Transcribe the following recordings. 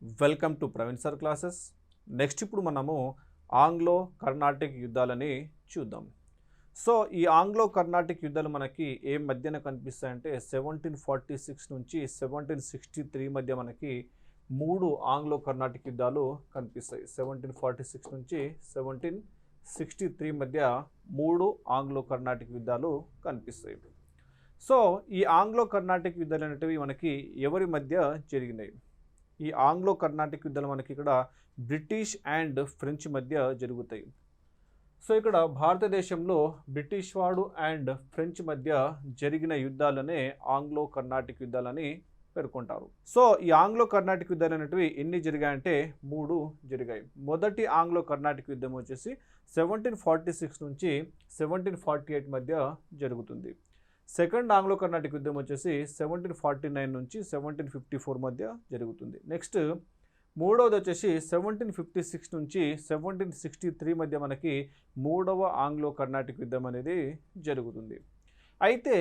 Welcome to Praveen sir classes. Next ఇప్పుడు మనము Anglo Carnatic యుద్ధాలని చూద్దాం. సో ఈ ఆంగ్లో కర్ణాటిక్ యుద్ధాలు మనకి ఏ మధ్యన కనిపిస్తాయంటే 1746 నుంచి 1763 మధ్య మనకి మూడు ఆంగ్లో కర్ణాటిక్ యుద్ధాలు కనిపిస్తాయి. 1746 నుంచి 1763 మధ్య మూడు ఆంగ్లో కర్ణాటిక్ యుద్ధాలు కనిపిస్తాయి. సో ఈ ఆంగ్లో కర్ణాటిక్ యుద్ధాలు అనేటివి మనకి ఎవరి మధ్య జరిగినాయి? ఈ ఆంగ్లో కర్ణాటిక్ యుద్ధాలు మనకి ఇక్కడ బ్రిటిష్ అండ్ ఫ్రెంచ్ మధ్య జరుగుతాయి. సో ఇక్కడ భారతదేశంలో బ్రిటిష్ వాడు అండ్ ఫ్రెంచ్ మధ్య జరిగిన యుద్ధాలనే ఆంగ్లో కర్ణాటిక్ యుద్ధాలని పేర్కొంటారు. సో ఈ ఆంగ్లో కర్ణాటిక్ యుద్ధాలు అనేటివి ఎన్ని జరిగాయంటే మూడు జరిగాయి. మొదటి ఆంగ్లో కర్ణాటిక్ యుద్ధం వచ్చేసి 1746 నుంచి 1748 మధ్య జరుగుతుంది. సెకండ్ ఆంగ్లో కర్ణాటిక్ యుద్ధం వచ్చేసి 1749 నుంచి 1754 మధ్య జరుగుతుంది. నెక్స్ట్ మూడవది వచ్చేసి 1756 నుంచి 1763 మధ్య మనకి మూడవ ఆంగ్లో కర్ణాటిక్ యుద్ధం అనేది జరుగుతుంది. అయితే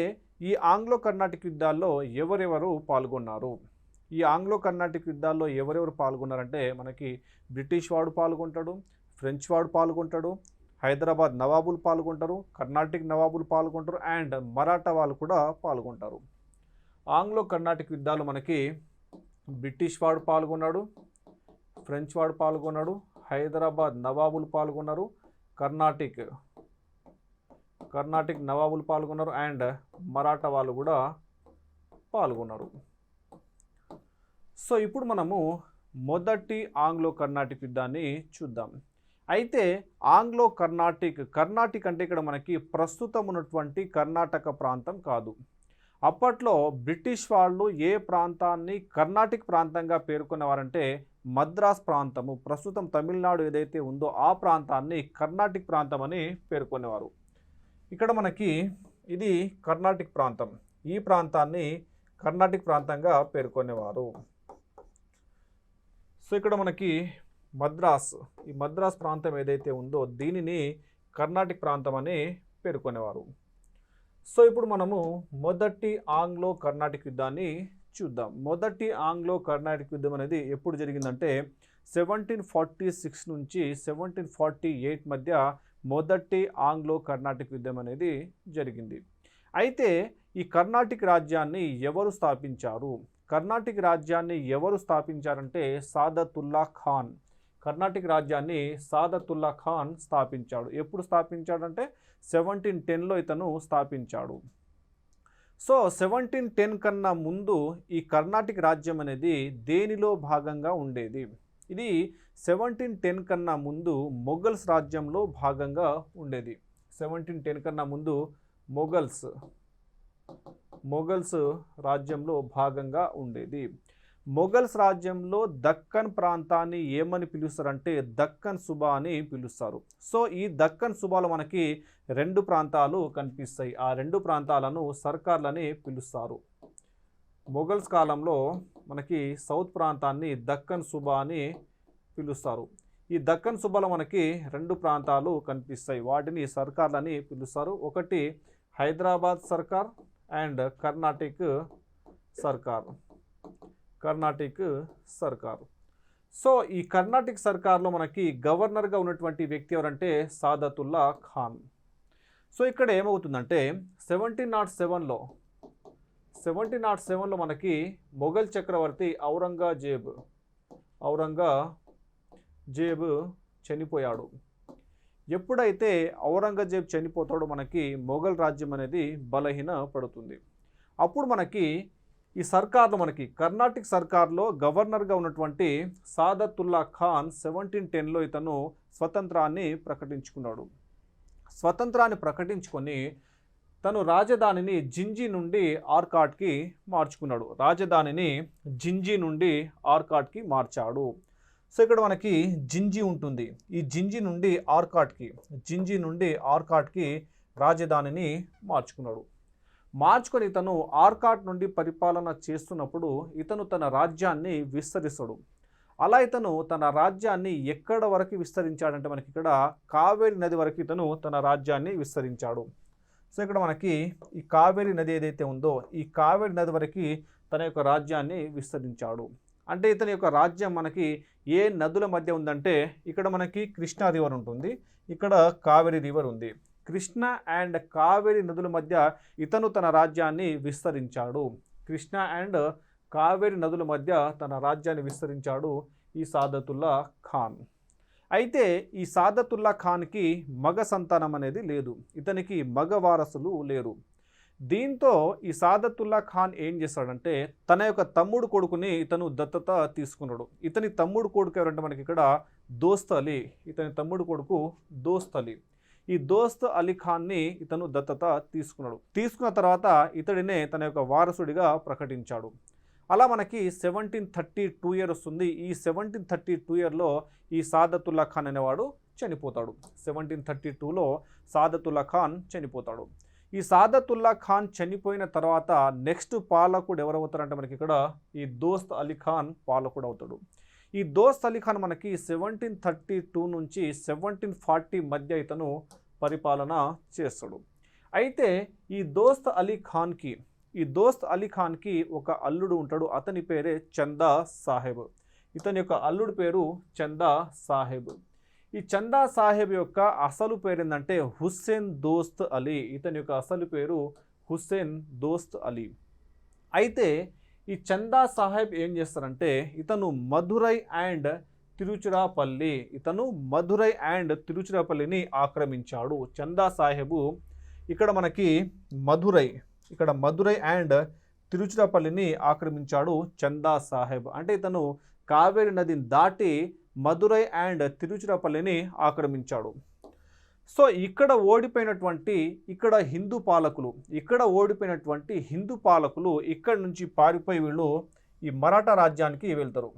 ఈ ఆంగ్లో కర్ణాటిక్ యుద్ధాల్లో ఎవరెవరు పాల్గొన్నారు? ఈ ఆంగ్లో కర్ణాటిక్ యుద్ధాల్లో ఎవరెవరు పాల్గొన్నారంటే మనకి బ్రిటిష్ వాడు పాల్గొంటాడు, ఫ్రెంచ్ వాడు పాల్గొంటాడు, హైదరాబాద్ నవాబులు పాల్గొంటారు, కర్ణాటిక్ నవాబులు పాల్గొంటారు అండ్ మరాఠా వాళ్ళు కూడా పాల్గొంటారు. ఆంగ్లో కర్ణాటిక్ యుద్ధాలు మనకి బ్రిటిష్ వాడు పాల్గొన్నాడు, ఫ్రెంచ్ వాడు పాల్గొన్నాడు, హైదరాబాద్ నవాబులు పాల్గొన్నారు, కర్ణాటిక్ నవాబులు పాల్గొన్నారు అండ్ మరాఠా వాళ్ళు కూడా పాల్గొన్నారు. సో ఇప్పుడు మనము మొదటి ఆంగ్లో కర్ణాటిక్ యుద్ధాన్ని చూద్దాం. అయితే ఆంగ్లో కర్ణాటిక్ అంటే ఇక్కడ మనకి ప్రస్తుతం ఉన్నటువంటి కర్ణాటక ప్రాంతం కాదు. అప్పట్లో బ్రిటిష్ వాళ్ళు ఏ ప్రాంతాన్ని కర్ణాటిక్ ప్రాంతంగా పేర్కొనేవారంటే మద్రాస్ ప్రాంతము, ప్రస్తుతం తమిళనాడు ఏదైతే ఉందో ఆ ప్రాంతాన్ని కర్ణాటిక్ ప్రాంతం అని పేర్కొనేవారు. ఇక్కడ మనకి ఇది కర్ణాటిక్ ప్రాంతం, ఈ ప్రాంతాన్ని కర్ణాటిక్ ప్రాంతంగా పేర్కొనేవారు. సో ఇక్కడ మనకి ఈ మద్రాస్ ప్రాంతం ఏదైతే ఉందో దీనిని కర్ణాటిక్ ప్రాంతం అని పేర్కొనేవారు. సో ఇప్పుడు మనము మొదటి ఆంగ్లో కర్ణాటిక్ యుద్ధాన్ని చూద్దాం. మొదటి ఆంగ్లో కర్ణాటిక్ యుద్ధం అనేది ఎప్పుడు జరిగిందంటే 1746 నుంచి 1748 మధ్య మొదటి ఆంగ్లో కర్ణాటిక్ యుద్ధం అనేది జరిగింది. అయితే ఈ కర్ణాటిక్ రాజ్యాన్ని ఎవరు స్థాపించారు? కర్ణాటిక్ రాజ్యాన్ని ఎవరు స్థాపించారంటే సాదతుల్లా ఖాన్. కర్ణాటిక్ రాజ్యాన్ని సాదతుల్లా ఖాన్ స్థాపించాడు. ఎప్పుడు స్థాపించాడంటే 1710లో ఇతను స్థాపించాడు. సో 1710 కన్నా ముందు ఈ కర్ణాటిక్ రాజ్యం అనేది దేనిలో భాగంగా ఉండేది? ఇది 1710 కన్నా ముందు మొఘల్స్ రాజ్యంలో భాగంగా ఉండేది. 1710 కన్నా ముందు మొఘల్స్ రాజ్యంలో భాగంగా ఉండేది. మొఘల్స్ రాజ్యంలో దక్కన్ ప్రాంతాన్ని ఏమని పిలుస్తారంటే దక్కన్ సుబా అని పిలుస్తారు. సో ఈ దక్కన్ సుబాలో మనకి రెండు ప్రాంతాలు కనిపిస్తాయి. ఆ రెండు ప్రాంతాలను సర్కార్లని పిలుస్తారు. మొఘల్స్ కాలంలో మనకి సౌత్ ప్రాంతాన్ని దక్కన్ సుబా అని పిలుస్తారు. ఈ దక్కన్ సుబాలో మనకి రెండు ప్రాంతాలు కనిపిస్తాయి, వాటిని సర్కార్లని పిలుస్తారు. ఒకటి హైదరాబాద్ సర్కార్ అండ్ కర్ణాటిక్ సర్కార్. సో ఈ కర్ణాటిక్ సర్కార్లో మనకి గవర్నర్గా ఉన్నటువంటి వ్యక్తి ఎవరంటే సాదతుల్లా ఖాన్. సో ఇక్కడ ఏమవుతుందంటే 1707లో మనకి మొఘల్ చక్రవర్తి ఔరంగజేబ్ చనిపోయాడు. ఎప్పుడైతే ఔరంగజేబ్ చనిపోతాడో మనకి మొఘల్ రాజ్యం అనేది బలహీన పడుతుంది. అప్పుడు మనకి ఈ సర్కార్లో మనకి కర్ణాటిక్ సర్కార్లో గవర్నర్గా ఉన్నటువంటి సాదతుల్లా ఖాన్ 1710లో ఇతను స్వతంత్రాన్ని ప్రకటించుకొని తను రాజధానిని జింజీ నుండి ఆర్కాట్కి మార్చాడు. సో ఇక్కడ మనకి జింజీ ఉంటుంది. ఈ జింజీ నుండి ఆర్కాట్కి రాజధానిని మార్చుకొని ఇతను ఆర్కాట్ నుండి పరిపాలన చేస్తున్నప్పుడు ఇతను తన రాజ్యాన్ని విస్తరిస్తాడు. అలా ఇతను తన రాజ్యాన్ని ఎక్కడ వరకు విస్తరించాడంటే మనకి ఇక్కడ కావేరి నది వరకు ఇతను తన రాజ్యాన్ని విస్తరించాడు. సో ఇక్కడ మనకి ఈ కావేరి నది ఏదైతే ఉందో ఈ కావేరి నది వరకు తన యొక్క రాజ్యాన్ని విస్తరించాడు. అంటే ఇతని యొక్క రాజ్యం మనకి ఏ నదుల మధ్య ఉందంటే ఇక్కడ మనకి కృష్ణా రివర్ ఉంటుంది, ఇక్కడ కావేరి రివర్ ఉంది. కృష్ణ అండ్ కావేరి నదుల మధ్య ఇతను తన రాజ్యాన్ని విస్తరించాడు. కృష్ణ అండ్ కావేరి నదుల మధ్య తన రాజ్యాన్ని విస్తరించాడు ఈ సాదతుల్లా ఖాన్. అయితే ఈ సాదతుల్లా ఖాన్కి మగ సంతానం అనేది లేదు, ఇతనికి మగ వారసులు లేరు. దీంతో ఈ సాదతుల్లా ఖాన్ ఏం చేస్తాడంటే తన యొక్క తమ్ముడు కొడుకుని ఇతను దత్తత తీసుకున్నాడు. ఇతని తమ్ముడు కొడుకు ఎవరంటే మనకి ఇక్కడ దోస్త్ అలీ, ఇతని తమ్ముడు కొడుకు దోస్త్ అలీ. ఈ దోస్త్ అలీ ఖాన్ని ఇతను దత్తత తీసుకున్నాడు. తీసుకున్న తర్వాత ఇతడినే తన యొక్క వారసుడిగా ప్రకటించాడు. అలా మనకి 1732 ఇయర్ వస్తుంది. ఈ 1732 ఇయర్లో ఈ సాదతుల్లా ఖాన్ అనేవాడు చనిపోతాడు. 1732లో సాదతుల్లా ఖాన్ చనిపోతాడు. ఈ సాదతుల్లా ఖాన్ చనిపోయిన తర్వాత నెక్స్ట్ పాలకుడు ఎవరవుతారంటే మనకి ఇక్కడ ఈ దోస్త్ అలీ ఖాన్ పాలకుడు అవుతాడు. ఈ దోస్త్ అలీ ఖాన్ మనకి 1732 నుంచి 1740 మధ్య ఇతను పరిపాలన చేస్తాడు. అయితే ఈ దోస్త్ అలీ ఖాన్కి ఒక అల్లుడు ఉంటాడు, అతని పేరే చందా సాహెబ్. ఇతని యొక్క అల్లుడు పేరు చందా సాహెబ్. ఈ చందా సాహెబ్ యొక్క అసలు పేరు ఏంటంటే హుస్సేన్ దోస్త్ అలీ. ఇతని యొక్క అసలు పేరు హుస్సేన్ దోస్త్ అలీ. అయితే ఈ చందా సాహెబ్ ఏం చేస్తారంటే ఇతను మధురై అండ్ తిరుచిరాపల్లిని ఆక్రమించాడు. చందా సాహెబు ఇక్కడ మనకి మధురై అండ్ తిరుచిరాపల్లిని ఆక్రమించాడు చందా సాహెబ్. అంటే ఇతను కావేరి నదిని దాటి మధురై అండ్ తిరుచిరాపల్లిని ఆక్రమించాడు. సో ఇక్కడ ఓడిపోయినటువంటి హిందూ పాలకులు ఇక్కడ నుంచి పారిపోయి వీళ్ళు ఈ మరాఠా రాజ్యానికి వెళ్తారు.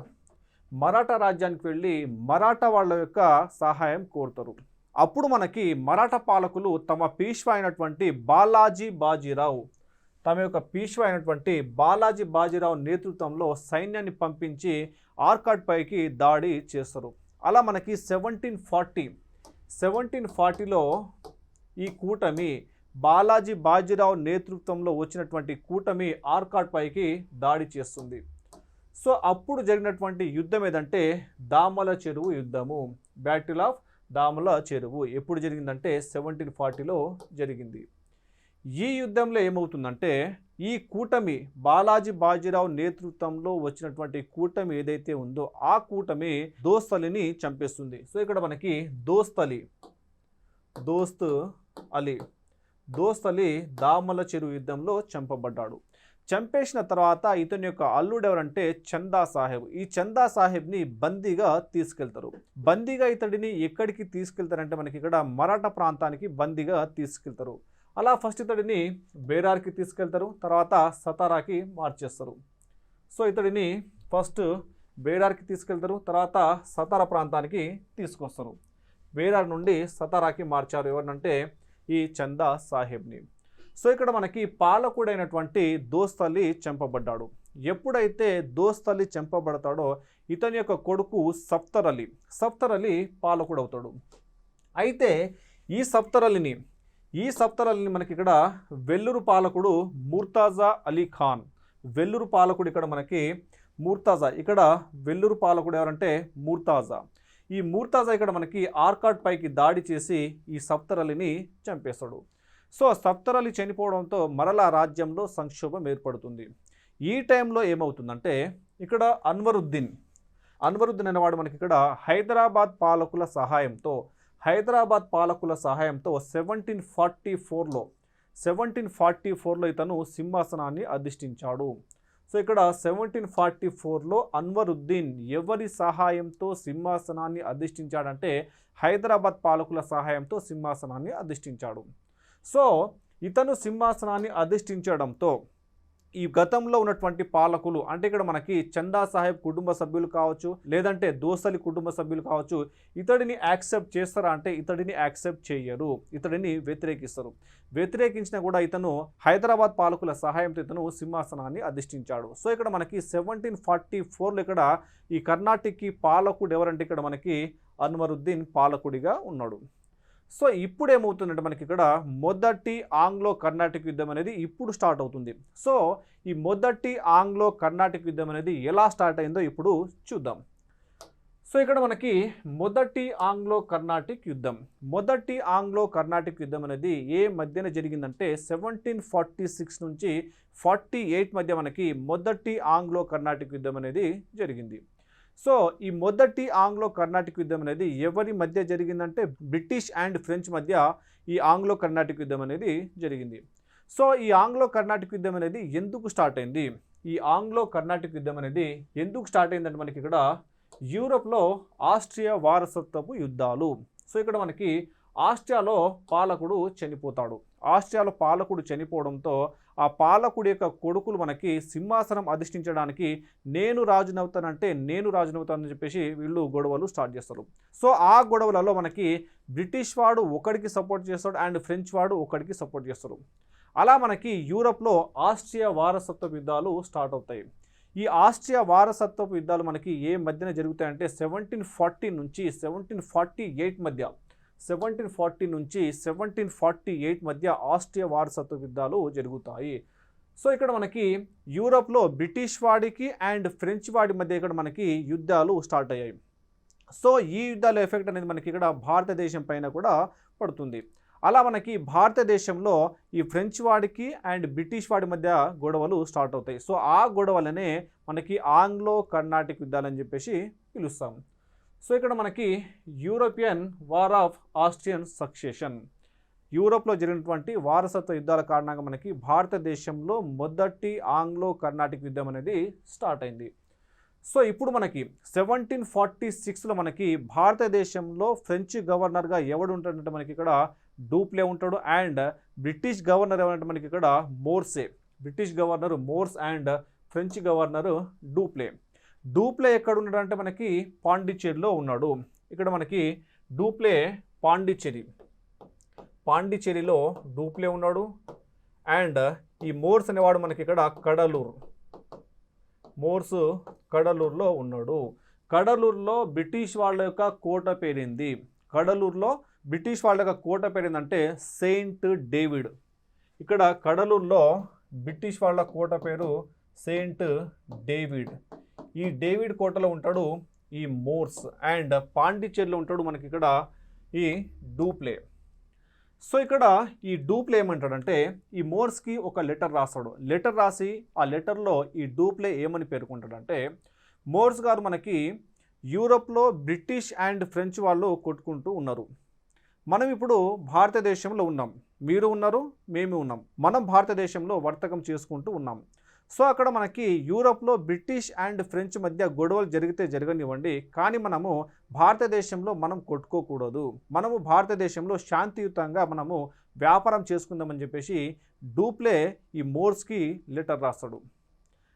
మరాఠా రాజ్యానికి వెళ్ళి మరాఠా వాళ్ళ యొక్క సహాయం కోరుతారు. అప్పుడు మనకి మరాఠా పాలకులు తమ పీష్వా అయినటువంటి బాలాజీ బాజీరావు నేతృత్వంలో సైన్యాన్ని పంపించి ఆర్కాట్ పైకి దాడి చేస్తారు. అలా మనకి 1740లో ఈ కూటమి బాలాజీ బాజీరావు నేతృత్వంలో వచ్చినటువంటి కూటమి ఆర్కాట్ పైకి దాడి చేస్తుంది. సో అప్పుడు జరిగినటువంటి యుద్ధం ఏదంటే దామల చెరువు యుద్ధము, బ్యాటిల్ ఆఫ్ దామల చెరువు. ఎప్పుడు జరిగిందంటే 1740లో జరిగింది. ఈ యుద్ధంలో ఏమవుతుందంటే ఈ కూటమి బాలాజీ బాజీరావు నేతృత్వంలో వచ్చినటువంటి కూటమి ఏదైతే ఉందో ఆ కూటమి దోస్త్ అలీని చంపేస్తుంది. సో ఇక్కడ మనకి దోస్త్ అలీ దామల చెరువు యుద్ధంలో చంపబడ్డాడు. చంపేసిన తర్వాత ఇతని యొక్క అల్లుడు ఎవరంటే చందా సాహెబ్. ఈ చందా సాహెబ్ని బందీగా తీసుకెళ్తారు. బందీగా ఇతడిని ఎక్కడికి తీసుకెళ్తారంటే మనకి ఇక్కడ మరాఠా ప్రాంతానికి బందీగా తీసుకెళ్తారు. అలా ఫస్ట్ ఇతడిని బేరార్కి తీసుకెళ్తారు, తర్వాత సతారాకి మార్చేస్తారు. సో ఇతడిని ఫస్ట్ బేరార్కి తీసుకెళ్తారు, తర్వాత సతారా ప్రాంతానికి తీసుకొస్తారు. బేరార్ నుండి సతారాకి మార్చారు ఎవరినంటే ఈ చందా సాహెబ్ని. సో ఇక్కడ మనకి పాలకుడైనటువంటి దోస్త్ అలీ చంపబడ్డాడు. ఎప్పుడైతే దోస్త్ అలీ చంపబడతాడో ఇతని యొక్క కొడుకు సఫ్తర్ అలీ పాలకుడు అవుతాడు. అయితే ఈ సఫ్తర్ అలీని మనకి ఇక్కడ వెల్లూరు పాలకుడు ముర్తాజా అలీ ఖాన్. వెల్లూరు పాలకుడు ఇక్కడ మనకి ముర్తాజా. ఇక్కడ వెల్లూరు పాలకుడు ఎవరంటే ముర్తాజా. ఈ ముర్తాజా ఇక్కడ మనకి ఆర్కాట్ పైకి దాడి చేసి ఈ సఫ్తర్ అలీని చంపేస్తాడు. సో సఫ్తర్ అలీ చనిపోవడంతో మరలా రాజ్యంలో సంక్షోభం ఏర్పడుతుంది. ఈ టైంలో ఏమవుతుందంటే ఇక్కడ అన్వరుద్దీన్ అనేవాడు మనకి ఇక్కడ హైదరాబాద్ పాలకుల సహాయంతో 1744లో ఇతను సింహాసనాన్ని అధిష్ఠించాడు. సో ఇక్కడ 1744లో అన్వరుద్దీన్ ఎవరి సహాయంతో సింహాసనాన్ని అధిష్ఠించాడంటే హైదరాబాద్ పాలకుల సహాయంతో సింహాసనాన్ని అధిష్ఠించాడు. సో ఇతను సింహాసనాన్ని అధిష్ఠించడంతో ఈ గతంలో ఉన్నటువంటి పాలకులు అంటే ఇక్కడ మనకి చందా సాహెబ్ కుటుంబ సభ్యులు కావచ్చు, లేదంటే దోస్త్ అలీ కుటుంబ సభ్యులు కావచ్చు, ఇతడిని యాక్సెప్ట్ చేస్తారా అంటే ఇతడిని యాక్సెప్ట్ చేయరు, ఇతడిని వ్యతిరేకిస్తారు. వ్యతిరేకించినా కూడా ఇతను హైదరాబాద్ పాలకుల సహాయంతో ఇతను సింహాసనాన్ని అధిష్ఠించాడు. సో ఇక్కడ మనకి 1744లో ఇక్కడ ఈ కర్ణాటకకి పాలకుడు ఎవరంటే ఇక్కడ మనకి అన్వరుద్దీన్ పాలకుడిగా ఉన్నాడు. సో ఇప్పుడు ఏమవుతుందంటే మనకి ఇక్కడ మొదటి ఆంగ్లో కర్ణాటిక్ యుద్ధం అనేది ఇప్పుడు స్టార్ట్ అవుతుంది. సో ఈ మొదటి ఆంగ్లో కర్ణాటిక్ యుద్ధం అనేది ఎలా స్టార్ట్ అయిందో ఇప్పుడు చూద్దాం. సో ఇక్కడ మనకి మొదటి ఆంగ్లో కర్ణాటిక్ యుద్ధం అనేది ఏ మధ్యన జరిగిందంటే 1746 నుంచి 48 మధ్య మనకి మొదటి ఆంగ్లో కర్ణాటిక్ యుద్ధం అనేది జరిగింది. సో ఈ మొదటి ఆంగ్లో కర్ణాటిక్ యుద్ధం అనేది ఎవరి మధ్య జరిగిందంటే బ్రిటిష్ అండ్ ఫ్రెంచ్ మధ్య ఈ ఆంగ్లో కర్ణాటిక్ యుద్ధం అనేది జరిగింది. సో ఈ ఆంగ్లో కర్ణాటిక్ యుద్ధం అనేది ఎందుకు స్టార్ట్ అయింది? ఈ ఆంగ్లో కర్ణాటిక్ యుద్ధం అనేది ఎందుకు స్టార్ట్ అయిందంటే మనకి ఇక్కడ యూరోప్లో ఆస్ట్రియా వారసత్వపు యుద్ధాలు. సో ఇక్కడ మనకి ఆస్ట్రియాలో పాలకుడు చనిపోవడంతో ఆ పాలకుడి యొక్క కొడుకులు మనకి సింహాసనం అధిష్ఠించడానికి నేను రాజునవుతానని చెప్పేసి వీళ్ళు గొడవలు స్టార్ట్ చేస్తారు. సో ఆ గొడవలలో మనకి బ్రిటిష్ వాడు ఒకడికి సపోర్ట్ చేస్తాడు అండ్ ఫ్రెంచ్ వాడు ఒకడికి సపోర్ట్ చేస్తారు. అలా మనకి యూరోప్లో ఆస్ట్రియా వారసత్వ యుద్ధాలు స్టార్ట్ అవుతాయి. ఈ ఆస్ట్రియా వారసత్వపు యుద్ధాలు మనకి ఏ మధ్యన జరుగుతాయంటే 1740 నుంచి 1748 మధ్య ఆస్ట్రియా వారసత్వ యుద్ధాలు జరుగుతాయి. సో ఇక్కడ మనకి యూరోప్లో బ్రిటిష్ వాడికి అండ్ ఫ్రెంచ్ వాడి మధ్య ఇక్కడ మనకి యుద్ధాలు స్టార్ట్ అయ్యాయి. సో ఈ యుద్ధాల ఎఫెక్ట్ అనేది మనకి ఇక్కడ భారతదేశం పైన కూడా పడుతుంది. అలా మనకి భారతదేశంలో ఈ ఫ్రెంచ్ వాడికి అండ్ బ్రిటిష్ వాడి మధ్య గొడవలు స్టార్ట్ అవుతాయి. సో ఆ గొడవలనే మనకి ఆంగ్లో కర్ణాటిక్ యుద్ధాలు అని చెప్పేసి పిలుస్తాం. సో ఇక్కడ మనకి European war of Austrian succession, యూరోప్లో జరిగినటువంటి వారసత్వ యుద్ధాల కారణంగా మనకి భారతదేశంలో మొదటి ఆంగ్లో కర్ణాటిక్ యుద్ధం అనేది స్టార్ట్ అయింది. సో ఇప్పుడు మనకి 1746లో మనకి భారతదేశంలో ఫ్రెంచ్ గవర్నర్గా ఎవడు ఉంటాడంటే మనకి ఇక్కడ డూప్లే ఉంటాడు అండ్ బ్రిటిష్ గవర్నర్ ఎవరంటే మనకి ఇక్కడ British governor Morse and French governor Dupleix ఎక్కడ ఉన్నాడంటే మనకి పాండిచ్చేరిలో ఉన్నాడు. ఇక్కడ మనకి డూప్లే పాండిచ్చేరిలో డూప్లే ఉన్నాడు అండ్ ఈ మోర్స్ అనేవాడు మనకి ఇక్కడ కడలూరులో ఉన్నాడు. కడలూరులో బ్రిటిష్ వాళ్ళ యొక్క కోట పేరింది. అంటే సెయింట్ డేవిడ్. ఇక్కడ కడలూరులో బ్రిటిష్ వాళ్ళ కోట పేరు సెయింట్ డేవిడ్. ఈ డేవిడ్ కోటలో ఉంటాడు ఈ మోర్స్ అండ్ పాండిచ్చేరిలో ఉంటాడు మనకి ఇక్కడ ఈ డూప్లే. సో ఇక్కడ ఈ డూప్లే ఏమంటాడంటే ఈ మోర్స్కి ఒక లెటర్ రాసి ఆ లెటర్లో ఈ డూప్లే ఏమని పేర్కొంటాడంటే, మోర్స్ గారు మనకి యూరోప్లో బ్రిటిష్ అండ్ ఫ్రెంచ్ వాళ్ళు కొట్టుకుంటూ ఉన్నారు. మనం ఇప్పుడు భారతదేశంలో ఉన్నాం, మీరు ఉన్నారు, మేము ఉన్నాం. మనం భారతదేశంలో వర్తకం చేసుకుంటూ ఉన్నాం. సో అక్కడ మనకి యూరోప్లో బ్రిటిష్ అండ్ ఫ్రెంచ్ మధ్య గొడవలు జరిగితే జరగనివ్వండి, కానీ మనము భారతదేశంలో మనం కొట్టుకోకూడదు. మనము భారతదేశంలో శాంతియుతంగా మనము వ్యాపారం చేసుకుందామని చెప్పేసి డూప్లే ఈ మోర్స్కి లెటర్ రాస్తాడు.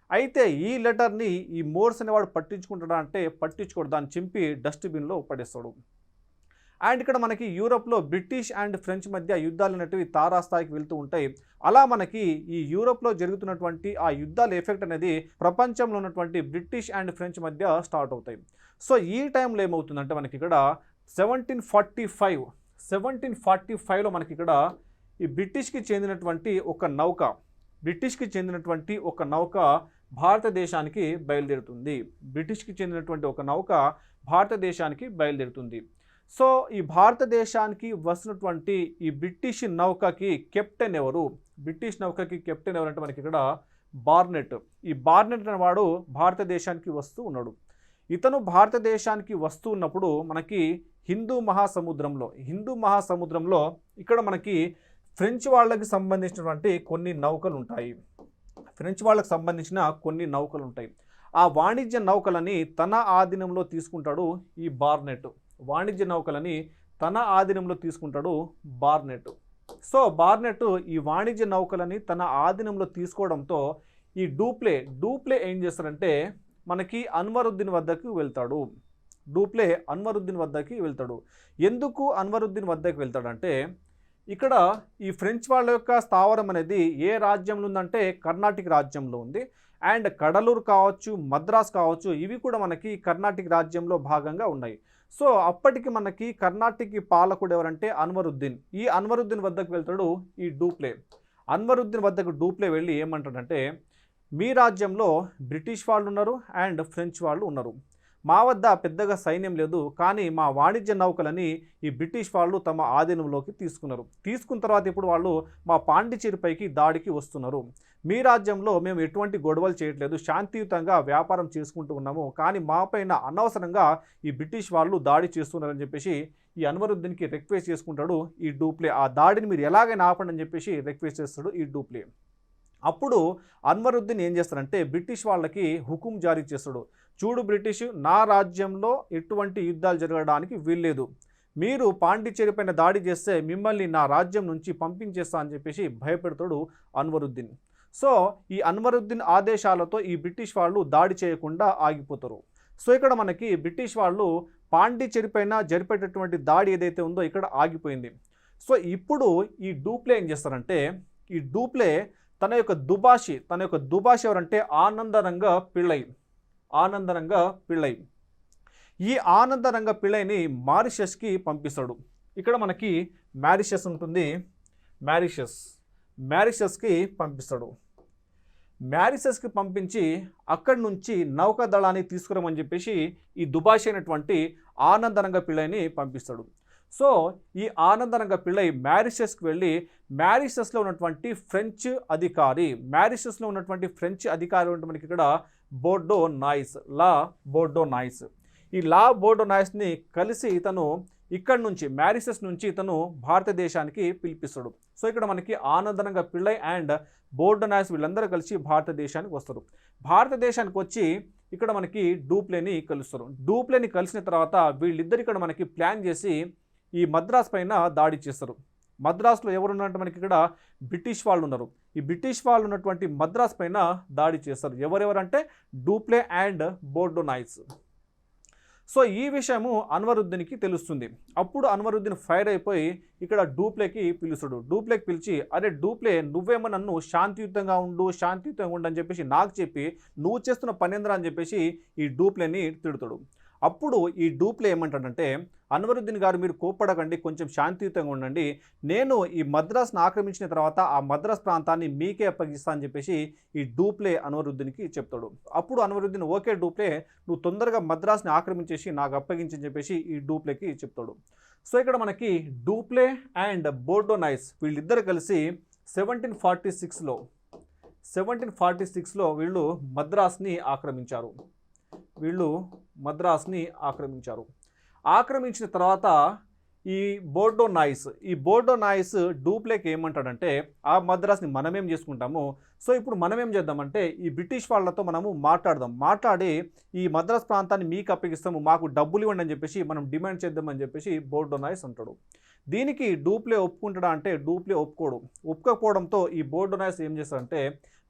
అయితే ఈ లెటర్ని ఈ మోర్స్ అనేవాడు పట్టించుకుంటాడా అంటే పట్టించుకోడు, దాన్ని చింపి డస్ట్బిన్లో పడేస్తాడు. అండ్ ఇక్కడ మనకి యూరోప్లో బ్రిటిష్ అండ్ ఫ్రెంచ్ మధ్య యుద్ధాలు అనేటివి తారాస్థాయికి వెళ్తూ ఉంటాయి. అలా మనకి ఈ యూరోప్లో జరుగుతున్నటువంటి ఆ యుద్ధాల ఎఫెక్ట్ అనేది ప్రపంచంలో ఉన్నటువంటి బ్రిటిష్ అండ్ ఫ్రెంచ్ మధ్య స్టార్ట్ అవుతాయి. సో ఈ టైంలో ఏమవుతుందంటే మనకి ఇక్కడ 1745లో మనకి ఇక్కడ ఈ బ్రిటిష్కి చెందినటువంటి ఒక నౌక భారతదేశానికి బయలుదేరుతుంది. సో ఈ భారతదేశానికి వస్తున్నటువంటి ఈ బ్రిటిష్ నౌకకి కెప్టెన్ ఎవరు అంటే మనకి ఇక్కడ బార్నెట్. ఈ బార్నెట్ అనేవాడు భారతదేశానికి వస్తూ ఉన్నాడు. ఇతను భారతదేశానికి వస్తూ ఉన్నప్పుడు మనకి హిందూ మహాసముద్రంలో ఇక్కడ మనకి ఫ్రెంచ్ వాళ్ళకి సంబంధించినటువంటి కొన్ని నౌకలు ఉంటాయి. ఆ వాణిజ్య నౌకలని తన ఆధీనంలో తీసుకుంటాడు ఈ బార్నెట్. సో బార్నెట్ ఈ వాణిజ్య నౌకలని తన ఆధీనంలో తీసుకోవడంతో ఈ డూప్లే ఏం చేస్తారంటే మనకి అన్వరుద్దీన్ వద్దకు వెళ్తాడు. ఎందుకు అన్వరుద్దీన్ వద్దకు వెళ్తాడంటే ఇక్కడ ఈ ఫ్రెంచ్ వాళ్ళ యొక్క స్థావరం అనేది ఏ రాజ్యంలో ఉందంటే కర్ణాటక రాజ్యంలో ఉంది. అండ్ కడలూరు కావచ్చు, మద్రాస్ కావచ్చు, ఇవి కూడా మనకి కర్ణాటక రాజ్యంలో భాగంగా ఉన్నాయి. సో అప్పటికి మనకి కర్ణాటక పాలకుడు ఎవరంటే అన్వరుద్దీన్. ఈ అన్వరుద్దీన్ వద్దకు వెళ్తాడు ఈ డూప్లే. అన్వరుద్దీన్ వద్దకు డూప్లే వెళ్ళి ఏమంటాడంటే, మీ రాజ్యంలో బ్రిటిష్ వాళ్ళు ఉన్నారు అండ్ ఫ్రెంచ్ వాళ్ళు ఉన్నారు. మా వద్ద పెద్దగా సైన్యం లేదు, కానీ మా వాణిజ్య నౌకలని ఈ బ్రిటిష్ వాళ్ళు తమ ఆధీనంలోకి తీసుకున్నారు. తీసుకున్న తర్వాత ఇప్పుడు వాళ్ళు మా పాండిచేరిపైకి దాడికి వస్తున్నారు. మీ రాజ్యంలో మేము ఎటువంటి గొడవలు చేయట్లేదు, శాంతియుతంగా వ్యాపారం చేసుకుంటూ ఉన్నాము, కానీ మా పైన అనవసరంగా ఈ బ్రిటిష్ వాళ్ళు దాడి చేస్తున్నారని చెప్పేసి ఈ అన్వరుద్దీన్కి రిక్వెస్ట్ చేసుకుంటాడు ఈ డూప్లే. ఆ దాడిని మీరు ఎలాగైనా ఆపండి అని చెప్పేసి రిక్వెస్ట్ చేస్తాడు ఈ డూప్లే. అప్పుడు అన్వరుద్దీన్ ఏం చేస్తాడంటే బ్రిటిష్ వాళ్ళకి హుకుం జారీ చేస్తాడు. చూడు బ్రిటిష్, నా రాజ్యంలో ఎటువంటి యుద్ధాలు జరగడానికి వీల్లేదు. మీరు పాండిచేరి పైన దాడి చేస్తే మిమ్మల్ని నా రాజ్యం నుంచి పంపించేస్తా అని చెప్పేసి భయపెడతాడు అన్వరుద్దీన్. సో ఈ అన్వరుద్దీన్ ఆదేశాలతో ఈ బ్రిటిష్ వాళ్ళు దాడి చేయకుండా ఆగిపోతారు. సో ఇక్కడ మనకి బ్రిటిష్ వాళ్ళు పాండిచేరి పైన జరిపేటటువంటి దాడి ఏదైతే ఉందో ఇక్కడ ఆగిపోయింది. సో ఇప్పుడు ఈ డూప్లే ఏం చేస్తారంటే, ఈ డూప్లే తన యొక్క దుబాషి ఎవరంటే ఆనందరంగ పిళ్ళై. ఈ ఆనందరంగ పిళ్ళైని మారిషస్కి పంపిస్తాడు. ఇక్కడ మనకి మారిషస్ ఉంటుంది, మ్యారిషస్కి పంపిస్తాడు. మ్యారిషస్కి పంపించి అక్కడి నుంచి నౌకాదళాన్ని తీసుకురమని చెప్పేసి ఈ దుబాషి అయినటువంటి ఆనందరంగ పిళ్ళైని పంపిస్తాడు. సో ఈ ఆనందరంగ పిళ్ళై మ్యారిషస్కి వెళ్ళి మ్యారిషస్లో ఉన్నటువంటి ఫ్రెంచ్ అధికారి అంటే మనకి ఇక్కడ బోర్డో నాయిస్. ఈ లా బోర్డో నాయిస్ని కలిసి ఇతను ఇక్కడ నుంచి మ్యారిషస్ నుంచి ఇతను భారతదేశానికి పిలిపిస్తాడు. సో ఇక్కడ మనకి ఆనందరంగ పిళ్ళై అండ్ బోర్డో నాయిస్ వీళ్ళందరూ కలిసి భారతదేశానికి వస్తారు. భారతదేశానికి వచ్చి ఇక్కడ మనకి డూప్లేని కలుస్తారు. డూప్లేని కలిసిన తర్వాత వీళ్ళిద్దరు ఇక్కడ మనకి ప్లాన్ చేసి ఈ మద్రాస్ పైన దాడి చేస్తారు. మద్రాస్లో ఎవరున్నారంటే మనకి ఇక్కడ బ్రిటిష్ వాళ్ళు ఉన్నారు. ఈ బ్రిటిష్ వాళ్ళు ఉన్నటువంటి మద్రాస్ పైన దాడి చేస్తారు. ఎవరెవరంటే డూప్లే అండ్ బోర్డో నాయిస్. సో ఈ విషయము అన్వరుద్దీన్కి తెలుస్తుంది. అప్పుడు అన్వరుద్దీన్ ఫైర్ అయిపోయి ఇక్కడ డూప్లేకి పిలుస్తాడు. డూప్లేకి పిలిచి, అరే డూప్లే, నువ్వేమో నన్ను శాంతియుతంగా ఉండు అని చెప్పేసి నాకు చెప్పి నువ్వు చేస్తున్న పనేంద్ర అని చెప్పేసి ఈ డూప్లేని తిడుతాడు. అప్పుడు ఈ డూప్లే ఏమంటాడంటే, అన్వరుద్దీన్ గారు మీరు కోప్పడకండి, కొంచెం శాంతియుతంగా ఉండండి, నేను ఈ మద్రాస్ను ఆక్రమించిన తర్వాత ఆ మద్రాస్ ప్రాంతాన్ని మీకే అప్పగిస్తా అని చెప్పేసి ఈ డూప్లే అన్వరుద్దీన్కి చెప్తాడు. అప్పుడు అన్వరుద్దీన్, ఓకే డూప్లే, నువ్వు తొందరగా మద్రాస్ని ఆక్రమించేసి నాకు అప్పగించని చెప్పేసి ఈ డూప్లేకి చెప్తాడు. సో ఇక్కడ మనకి డూప్లే అండ్ బోర్డో నాయిస్ వీళ్ళిద్దరు కలిసి 1746లో వీళ్ళు మద్రాస్ని ఆక్రమించారు. ఆక్రమించిన తర్వాత ఈ బోర్డో నాయిస్ డూప్లేకి ఏమంటాడంటే, ఆ మద్రాస్ని మనమేం చేసుకుంటాము, సో ఇప్పుడు మనమేం చేద్దామంటే ఈ బ్రిటిష్ వాళ్ళతో మనము మాట్లాడి ఈ మద్రాస్ ప్రాంతాన్ని మీకు అప్పగిస్తాము, మాకు డబ్బులు ఇవ్వండి అని చెప్పేసి మనం డిమాండ్ చేద్దామని చెప్పేసి బోర్డో నాయిస్ అంటాడు. దీనికి డూప్లే ఒప్పుకుంటాడా అంటే డూప్లే ఒప్పుకోకపోవడంతో ఈ బోర్డో నాయిస్ ఏం చేస్తాడంటే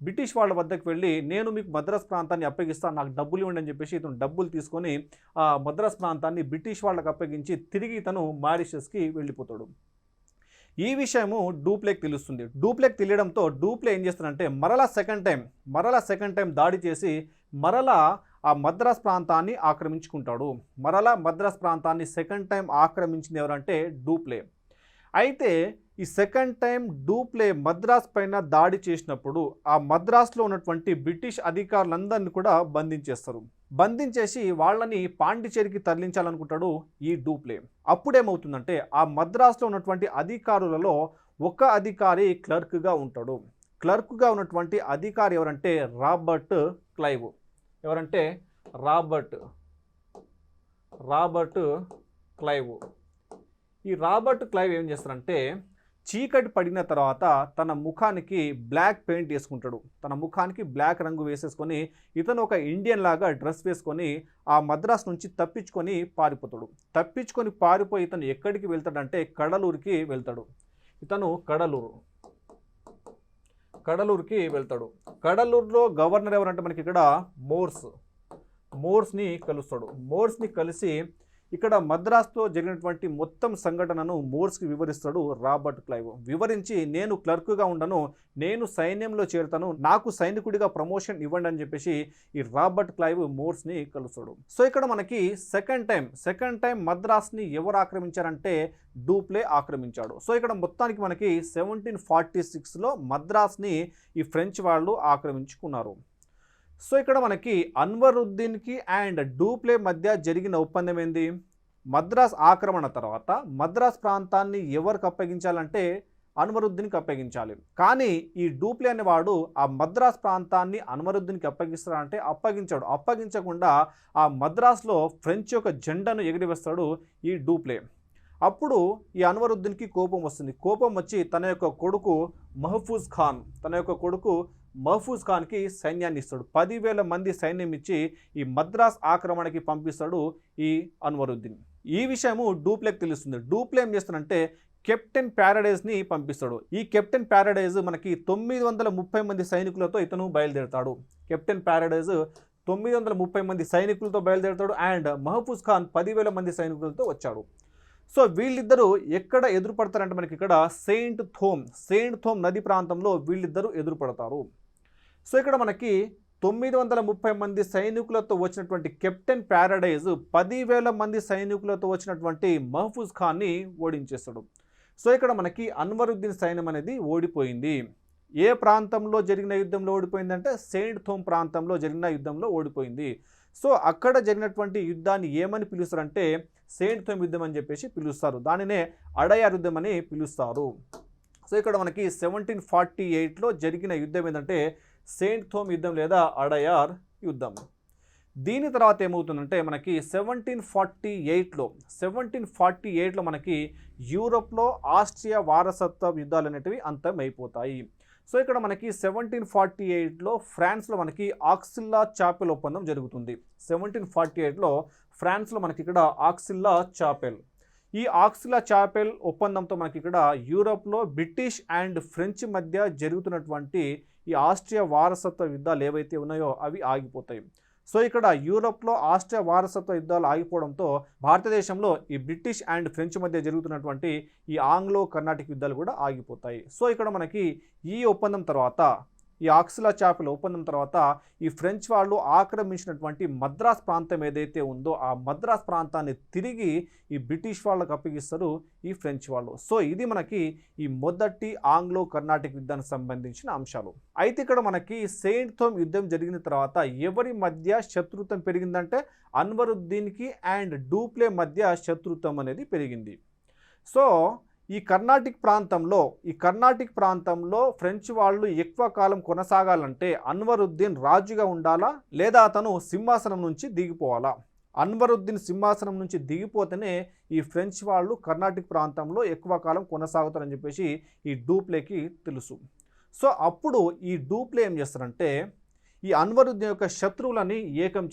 బ్రిటిష్ వాళ్ళ వద్దకు వెళ్ళి, నేను మీకు మద్రాస్ ప్రాంతాన్ని అప్పగిస్తాను, నాకు డబ్బులు ఇవ్వండి అని చెప్పేసి ఇతను డబ్బులు తీసుకొని ఆ మద్రాస్ ప్రాంతాన్ని బ్రిటిష్ వాళ్ళకి అప్పగించి తిరిగి ఇతను మారిషస్కి వెళ్ళిపోతాడు. ఈ విషయము డూప్లేకి తెలుస్తుంది. డూప్లేకి తెలియడంతో డూప్లే ఏం చేస్తాడంటే మరలా సెకండ్ టైం దాడి చేసి మరలా ఆ మద్రాస్ ప్రాంతాన్ని ఆక్రమించుకుంటాడు. మద్రాస్ ప్రాంతాన్ని సెకండ్ టైం ఆక్రమించింది ఎవరంటే డూప్లే. అయితే ఈ సెకండ్ టైం డూప్లే మద్రాస్ పైన దాడి చేసినప్పుడు ఆ మద్రాస్లో ఉన్నటువంటి బ్రిటిష్ అధికారులందరినీ కూడా బంధించేసి వాళ్ళని పాండిచేరికి తరలించాలనుకుంటాడు ఈ డూప్లే. అప్పుడేమవుతుందంటే ఆ మద్రాస్లో ఉన్నటువంటి అధికారులలో ఒక అధికారి క్లర్క్గా ఉంటాడు. క్లర్క్గా ఉన్నటువంటి అధికారి ఎవరంటే రాబర్ట్ క్లైవ్. ఈ రాబర్ట్ క్లైవ్ ఏం చేస్తారంటే చీకటి పడిన తర్వాత తన ముఖానికి బ్లాక్ పెయింట్ వేసుకుంటాడు. తన ముఖానికి బ్లాక్ రంగు వేసేసుకొని ఇతను ఒక ఇండియన్ లాగా డ్రెస్ వేసుకొని ఆ మద్రాస్ నుంచి తప్పించుకొని పారిపోయి ఇతను ఎక్కడికి వెళ్తాడంటే కడలూరుకి వెళ్తాడు. కడలూరుకి వెళ్తాడు. కడలూరులో గవర్నర్ ఎవరంటే మనకి ఇక్కడ మోర్స్ని కలుస్తాడు. మోర్స్ని కలిసి ఇక్కడ మద్రాస్లో జరిగినటువంటి మొత్తం సంఘటనను మోర్స్కి వివరిస్తాడు రాబర్ట్ క్లైవ్. వివరించి నేను క్లర్క్గా ఉండను, నేను సైన్యంలో చేరుతాను, నాకు సైనికుడిగా ప్రమోషన్ ఇవ్వండి అని చెప్పేసి ఈ రాబర్ట్ క్లైవ్ మోర్స్ని కలుస్తాడు. సో ఇక్కడ మనకి సెకండ్ టైం మద్రాస్ని ఎవరు ఆక్రమించారంటే డూప్లే ఆక్రమించాడు. సో ఇక్కడ మొత్తానికి మనకి 1746లో మద్రాస్ని ఈ ఫ్రెంచ్ వాళ్ళు ఆక్రమించుకున్నారు. సో ఇక్కడ మనకి అన్వరుద్దీన్కి అండ్ డూప్లే మధ్య జరిగిన ఒప్పందం ఏంది? మద్రాస్ ఆక్రమణ తర్వాత మద్రాస్ ప్రాంతాన్ని ఎవరికి అప్పగించాలంటే అన్వరుద్దీన్కి అప్పగించాలి. కానీ ఈ డూప్లే అనేవాడు ఆ మద్రాస్ ప్రాంతాన్ని అన్వరుద్దీన్కి అప్పగిస్తాడంటే అప్పగించాడు. అప్పగించకుండా ఆ మద్రాస్లో ఫ్రెంచ్ యొక్క జెండాను ఎగిరివేస్తాడు ఈ డూప్లే. అప్పుడు ఈ అన్వరుద్దీన్కి కోపం వస్తుంది. కోపం వచ్చి తన యొక్క కొడుకు మహఫూజ్ ఖాన్కి సైన్యాన్ని ఇస్తాడు. 10,000 మంది సైన్యం ఇచ్చి ఈ మద్రాస్ ఆక్రమణకి పంపిస్తాడు ఈ అన్వరుద్దీన్. ఈ విషయము డూప్లేకి తెలుస్తుంది. డూప్లే ఏం చేస్తాడంటే కెప్టెన్ ప్యారడైజ్ని పంపిస్తాడు. ఈ కెప్టెన్ ప్యారడైజ్ మనకి 930 మంది సైనికులతో ఇతను బయలుదేరుతాడు. కెప్టెన్ ప్యారడైజ్ 930 మంది సైనికులతో బయలుదేరుతాడు అండ్ మహఫూజ్ ఖాన్ 10,000 మంది సైనికులతో వచ్చాడు. సో వీళ్ళిద్దరూ ఎక్కడ ఎదురుపడతారంటే మనకి ఇక్కడ సెయింట్ థోమ్ నది ప్రాంతంలో వీళ్ళిద్దరూ ఎదురుపడతారు. సో ఇక్కడ మనకి 930 మంది సైనికులతో వచ్చినటువంటి కెప్టెన్ ప్యారడైజ్ 10,000 మంది సైనికులతో వచ్చినటువంటి మహఫూజ్ ఖాన్ని ఓడించేస్తాడు. సో ఇక్కడ మనకి అన్వరుద్దీన్ సైన్యం అనేది ఓడిపోయింది. ఏ ప్రాంతంలో జరిగిన యుద్ధంలో ఓడిపోయిందంటే సెయింట్ థోమ్ ప్రాంతంలో జరిగిన యుద్ధంలో ఓడిపోయింది. సో అక్కడ జరిగినటువంటి యుద్ధాన్ని ఏమని పిలుస్తారంటే సెయింట్ థోమ్ యుద్ధం అని చెప్పేసి పిలుస్తారు. దానినే అడయార్ యుద్ధం అని పిలుస్తారు. సో ఇక్కడ మనకి 1748లో జరిగిన యుద్ధం ఏంటంటే సెయింట్ థోమ్ యుద్ధం లేదా అడయార్ యుద్ధం. దీని తర్వాత ఏమవుతుందంటే మనకి 1748లో మనకి యూరోప్లో ఆస్ట్రియా వారసత్వ యుద్ధాలు అనేటివి అంతమైపోతాయి. సో ఇక్కడ మనకి 1748లో ఫ్రాన్స్లో మనకి ఆక్సిల్లా చాపెల్ ఒప్పందం జరుగుతుంది. 1748లో ఫ్రాన్స్లో మనకి ఇక్కడ ఆక్సిల్లా చాపెల్. ఈ ఆక్సిల్లా చాపెల్ ఒప్పందంతో మనకి ఇక్కడ యూరోప్లో బ్రిటిష్ అండ్ ఫ్రెంచ్ మధ్య జరుగుతున్నటువంటి ఈ ఆస్ట్రియా వారసత్వ యుద్ధాలు ఏవైతే ఉన్నాయో అవి ఆగిపోతాయి. సో ఇక్కడ యూరోప్లో ఆస్ట్రియా వారసత్వ యుద్ధాలు ఆగిపోవడంతో భారతదేశంలో ఈ బ్రిటిష్ అండ్ ఫ్రెంచ్ మధ్య జరుగుతున్నటువంటి ఈ ఆంగ్లో కర్ణాటిక్ యుద్ధాలు కూడా ఆగిపోతాయి. సో ఇక్కడ మనకి ఈ ఒప్పందం తర్వాత, ఈ ఆక్సిల్లా చాపెల్ ఒప్పందం తర్వాత ఈ ఫ్రెంచ్ వాళ్ళు ఆక్రమించినటువంటి మద్రాస్ ప్రాంతం ఏదైతే ఉందో ఆ మద్రాస్ ప్రాంతాన్ని తిరిగి ఈ బ్రిటిష్ వాళ్ళకు అప్పగిస్తారు ఈ ఫ్రెంచ్ వాళ్ళు. సో ఇది మనకి ఈ మొదటి ఆంగ్లో కర్ణాటిక్ యుద్ధానికి సంబంధించిన అంశాలు. అయితే ఇక్కడ మనకి సెయింట్ థోమ్ యుద్ధం జరిగిన తర్వాత ఎవరి మధ్య శత్రుత్వం పెరిగిందంటే అన్వరుద్దీన్కి అండ్ డూప్లే మధ్య శత్రుత్వం అనేది పెరిగింది. సో ఈ కర్ణాటిక్ ప్రాంతంలో ఫ్రెంచ్ వాళ్ళు ఎక్కువ కాలం కొనసాగాలంటే అన్వరుద్దీన్ రాజుగా ఉండాలా లేదా అతను సింహాసనం నుంచి దిగిపోవాలా? అన్వరుద్దీన్ సింహాసనం నుంచి దిగిపోతేనే ఈ ఫ్రెంచ్ వాళ్ళు కర్ణాటిక్ ప్రాంతంలో ఎక్కువ కాలం కొనసాగుతారని చెప్పేసి ఈ డూప్లేకి తెలుసు. సో అప్పుడు ఈ డూప్లే ఏం చేస్తారంటే ఈ అన్వరుద్దీన్ యొక్క శత్రువులని ఏకం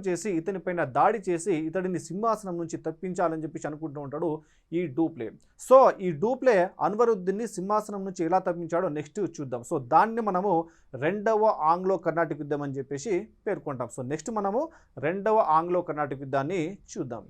చేసి ఇతనిపైన దాడి చేసి ఇతడిని సింహాసనం నుంచి తప్పించాలని చెప్పేసి అనుకుంటూ ఉంటాడు ఈ డూప్లే. సో ఈ డూప్లే అన్వరుద్దీన్ని సింహాసనం నుంచి ఎలా తప్పించాడో నెక్స్ట్ చూద్దాం. సో దాన్ని మనము రెండవ ఆంగ్లో కర్ణాటిక్ యుద్ధం అని చెప్పేసి పేర్కొంటాం. సో నెక్స్ట్ మనము రెండవ ఆంగ్లో కర్ణాటిక్ యుద్ధాన్ని చూద్దాం.